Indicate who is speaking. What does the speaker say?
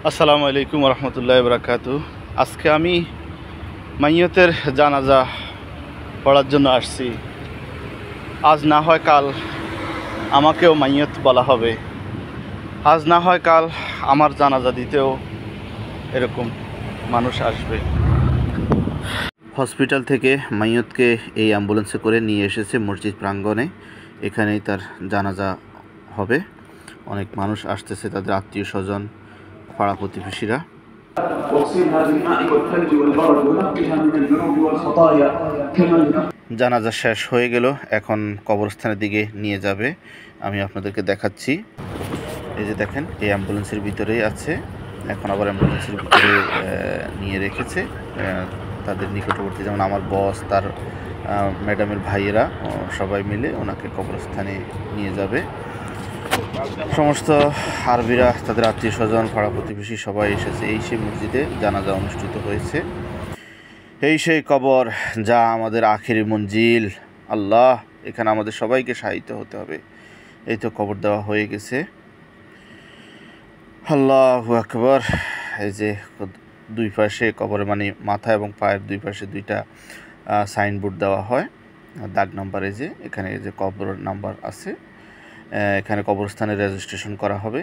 Speaker 1: আসসালামু আলাইকুম রহমতুল্লাহ বরকাতু। আজকে আমি মাইয়তের জানাজা পড়ার জন্য আসছি। আজ না হয় কাল আমাকেও মাইয়ত বলা হবে, আজ না হয় কাল আমার জানাজা দিতেও এরকম মানুষ আসবে। হসপিটাল থেকে মাইয়তকে এই অ্যাম্বুলেন্সে করে নিয়ে এসেছে মসজিদ প্রাঙ্গণে। এখানেই তার জানাজা হবে। অনেক মানুষ আসতেছে, তাদের আত্মীয় স্বজন, পাড়া প্রতিবেশীরা। জানাজা শেষ হয়ে গেল, এখন কবরস্থানের দিকে নিয়ে যাবে। আমি আপনাদেরকে দেখাচ্ছি। এই যে দেখেন, এই অ্যাম্বুলেন্সের ভিতরেই আছে। এখন আবার অ্যাম্বুলেন্সের ভিতরে নিয়ে রেখেছে তাদের নিকটবর্তী, যেমন আমার বস, তার ম্যাডামের ভাইয়েরা সবাই মিলে ওনাকে কবরস্থানে নিয়ে যাবে। সমস্ত আরবিরা, তাদের আত্মীয় স্বজন, পাড়া প্রতিবেশী সবাই এসেছে। এই সেই মসজিদে জানাজা অনুষ্ঠিত হয়েছে। এই সেই কবর যা আমাদের আখিরি মঞ্জিল। আল্লাহ, এখানে আমাদের সবাইকে শায়িত হতে হবে। এই তো কবর দেওয়া হয়ে গেছে। আল্লাহু আকবার। এই যে দুই পাশে কবরে, মানে মাথা এবং পায়ের দুই পাশে দুইটা সাইনবোর্ড দেওয়া হয়, দাগ নাম্বার। এই যে এখানে এই যে কবর নাম্বার আছে, এখানে কবরস্থানে রেজিস্ট্রেশন করা হবে।